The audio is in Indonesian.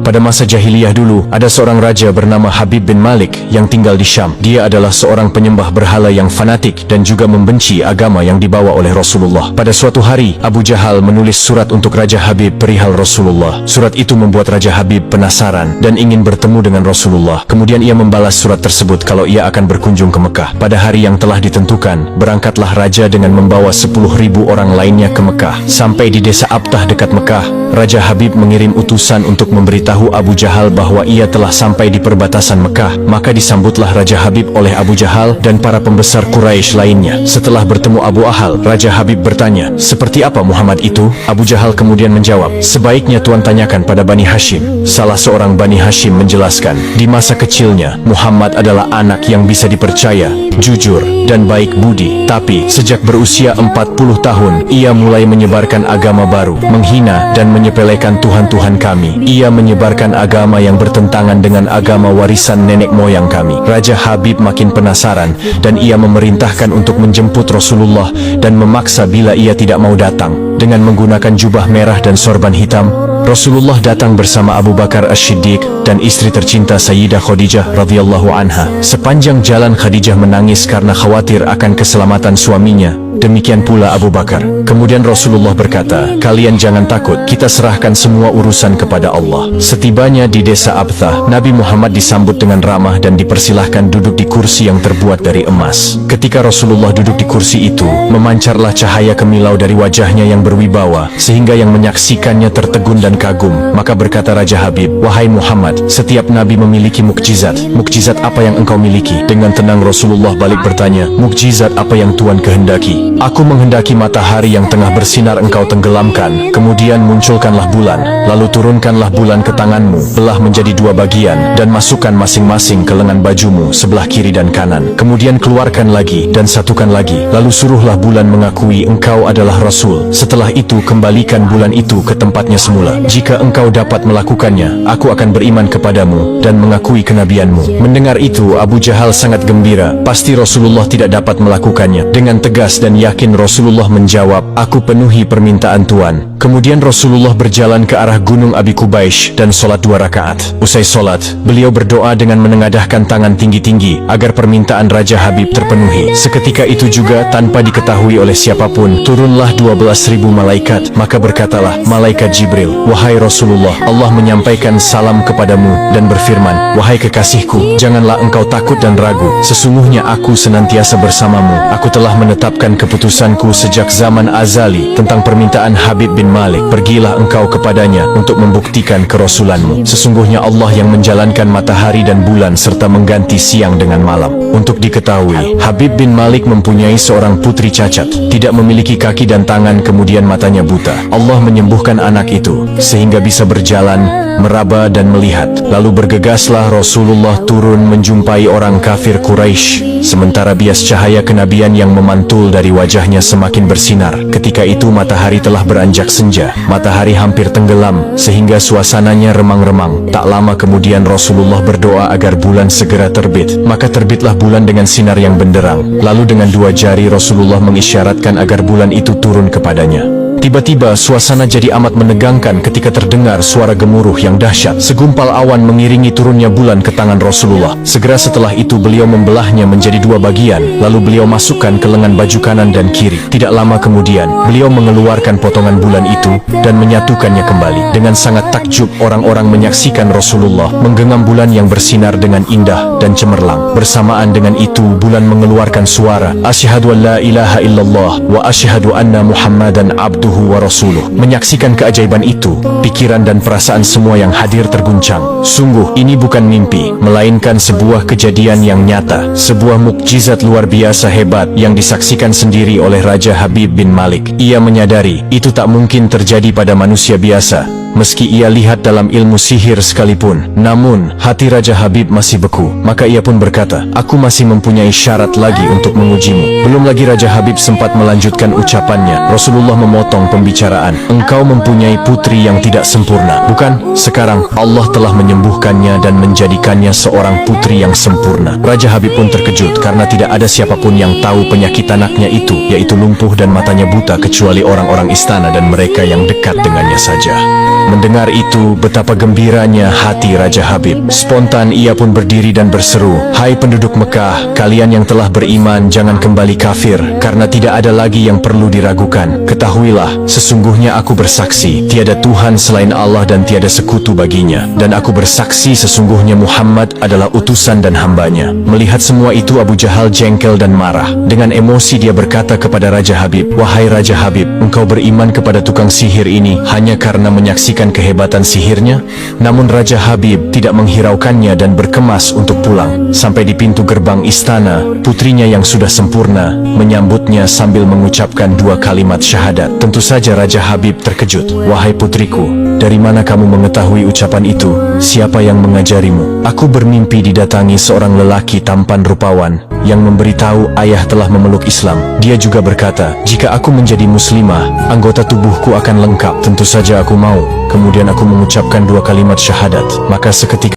Pada masa jahiliyah dulu, ada seorang raja bernama Habib bin Malik yang tinggal di Syam. Dia adalah seorang penyembah berhala yang fanatik dan juga membenci agama yang dibawa oleh Rasulullah. Pada suatu hari, Abu Jahal menulis surat untuk Raja Habib perihal Rasulullah. Surat itu membuat Raja Habib penasaran dan ingin bertemu dengan Rasulullah. Kemudian ia membalas surat tersebut kalau ia akan berkunjung ke Mekah. Pada hari yang telah ditentukan, berangkatlah raja dengan membawa 10.000 orang lainnya ke Mekah. Sampai di desa Abtah dekat Mekah, Raja Habib mengirim utusan untuk memberitahu Abu Jahal bahwa ia telah sampai di perbatasan Mekah. Maka disambutlah Raja Habib oleh Abu Jahal dan para pembesar Quraisy lainnya. Setelah bertemu Abu Ahal, Raja Habib bertanya, "Seperti apa Muhammad itu?" Abu Jahal kemudian menjawab, "Sebaiknya Tuan tanyakan pada Bani Hashim." Salah seorang Bani Hashim menjelaskan, di masa kecilnya, Muhammad adalah anak yang bisa dipercaya, jujur, dan baik budi. Tapi, sejak berusia 40 tahun, ia mulai menyebarkan agama baru, menghina dan menyepelekan Tuhan-Tuhan kami. Ia menyebarkan agama yang bertentangan dengan agama warisan nenek moyang kami. Raja Habib makin penasaran dan ia memerintahkan untuk menjemput Rasulullah dan memaksa bila ia tidak mau datang. Dengan menggunakan jubah merah dan sorban hitam, Rasulullah datang bersama Abu Bakar As-Siddiq dan istri tercinta Sayyidah Khadijah radhiyallahu anha. Sepanjang jalan Khadijah menangis karena khawatir akan keselamatan suaminya. Demikian pula Abu Bakar. Kemudian Rasulullah berkata, "Kalian jangan takut, kita serahkan semua urusan kepada Allah." Setibanya di desa Abtah, Nabi Muhammad disambut dengan ramah dan dipersilahkan duduk di kursi yang terbuat dari emas. Ketika Rasulullah duduk di kursi itu, memancarlah cahaya kemilau dari wajahnya yang berwibawa, sehingga yang menyaksikannya tertegun dan kagum. Maka berkata Raja Habib, "Wahai Muhammad, setiap Nabi memiliki mukjizat. Mukjizat apa yang engkau miliki?" Dengan tenang Rasulullah balik bertanya, "Mukjizat apa yang Tuan kehendaki?" "Aku menghendaki matahari yang tengah bersinar engkau tenggelamkan, kemudian munculkanlah bulan, lalu turunkanlah bulan ke tanganmu, belah menjadi 2 bagian, dan masukkan masing-masing ke lengan bajumu sebelah kiri dan kanan. Kemudian keluarkan lagi dan satukan lagi, lalu suruhlah bulan mengakui engkau adalah Rasul. Setelah itu kembalikan bulan itu ke tempatnya semula. Jika engkau dapat melakukannya, aku akan beriman kepadamu dan mengakui kenabianmu." Mendengar itu, Abu Jahal sangat gembira. Pasti Rasulullah tidak dapat melakukannya. Dengan tegas dan yakin Rasulullah menjawab, "Aku penuhi permintaan Tuan." Kemudian Rasulullah berjalan ke arah Gunung Abi Qubaish dan sholat 2 rakaat. Usai sholat, beliau berdoa dengan menengadahkan tangan tinggi-tinggi agar permintaan Raja Habib terpenuhi. Seketika itu juga, tanpa diketahui oleh siapapun, turunlah 12.000 malaikat. Maka berkatalah malaikat Jibril, "Wahai Rasulullah, Allah menyampaikan salam kepadamu dan berfirman, 'Wahai kekasihku, janganlah engkau takut dan ragu. Sesungguhnya aku senantiasa bersamamu. Aku telah menetapkan keputusanku sejak zaman azali tentang permintaan Habib bin Malik. Pergilah engkau kepadanya untuk membuktikan kerasulanmu. Sesungguhnya Allah yang menjalankan matahari dan bulan serta mengganti siang dengan malam." Untuk diketahui, Habib bin Malik mempunyai seorang putri cacat, tidak memiliki kaki dan tangan, kemudian matanya buta. Allah menyembuhkan anak itu sehingga bisa berjalan, meraba dan melihat. Lalu bergegaslah Rasulullah turun menjumpai orang kafir Quraisy, sementara bias cahaya kenabian yang memantul dari wajahnya semakin bersinar. Ketika itu matahari telah beranjak senja. Matahari hampir tenggelam sehingga suasananya remang-remang. Tak lama kemudian Rasulullah berdoa agar bulan segera terbit. Maka terbitlah bulan dengan sinar yang benderang. Lalu dengan 2 jari Rasulullah mengisyaratkan agar bulan itu turun kepadanya. Tiba-tiba suasana jadi amat menegangkan ketika terdengar suara gemuruh yang dahsyat. Segumpal awan mengiringi turunnya bulan ke tangan Rasulullah. Segera setelah itu beliau membelahnya menjadi 2 bagian, lalu beliau masukkan ke lengan baju kanan dan kiri. Tidak lama kemudian, beliau mengeluarkan potongan bulan itu dan menyatukannya kembali. Dengan sangat takjub, orang-orang menyaksikan Rasulullah menggenggam bulan yang bersinar dengan indah dan cemerlang. Bersamaan dengan itu, bulan mengeluarkan suara, "Asyhadu an la ilaha illallah wa asyhadu anna Muhammadan abduhu wa rasuluh." Menyaksikan keajaiban itu, pikiran dan perasaan semua yang hadir terguncang. Sungguh, ini bukan mimpi, melainkan sebuah kejadian yang nyata, sebuah mukjizat luar biasa hebat yang disaksikan sendiri oleh Raja Habib bin Malik. Ia menyadari, itu tak mungkin terjadi pada manusia biasa, meski ia lihat dalam ilmu sihir sekalipun. Namun, hati Raja Habib masih beku. Maka ia pun berkata, "Aku masih mempunyai syarat lagi untuk mengujimu." Belum lagi Raja Habib sempat melanjutkan ucapannya, Rasulullah memotong pembicaraan. "Engkau mempunyai putri yang tidak sempurna, bukan? Sekarang Allah telah menyembuhkannya dan menjadikannya seorang putri yang sempurna." Raja Habib pun terkejut karena tidak ada siapapun yang tahu penyakit anaknya itu, yaitu lumpuh dan matanya buta, kecuali orang-orang istana dan mereka yang dekat dengannya saja. Mendengar itu, betapa gembiranya hati Raja Habib. Spontan ia pun berdiri dan berseru, "Hai penduduk Mekah, kalian yang telah beriman jangan kembali kafir, karena tidak ada lagi yang perlu diragukan. Ketahuilah, sesungguhnya aku bersaksi, tiada Tuhan selain Allah dan tiada sekutu baginya. Dan aku bersaksi sesungguhnya Muhammad adalah utusan dan hambanya." Melihat semua itu, Abu Jahal jengkel dan marah. Dengan emosi dia berkata kepada Raja Habib, "Wahai Raja Habib, engkau beriman kepada tukang sihir ini hanya karena menyaksikan kehebatan sihirnya?" Namun Raja Habib tidak menghiraukannya dan berkemas untuk pulang. Sampai di pintu gerbang istana, putrinya yang sudah sempurna menyambutnya sambil mengucapkan 2 kalimat syahadat. Tentu saja Raja Habib terkejut. "Wahai putriku, dari mana kamu mengetahui ucapan itu? Siapa yang mengajarimu?" "Aku bermimpi didatangi seorang lelaki tampan rupawan yang memberitahu ayah telah memeluk Islam. Dia juga berkata, jika aku menjadi muslimah, anggota tubuhku akan lengkap. Tentu saja aku mau. Kemudian aku mengucapkan 2 kalimat syahadat. Maka seketika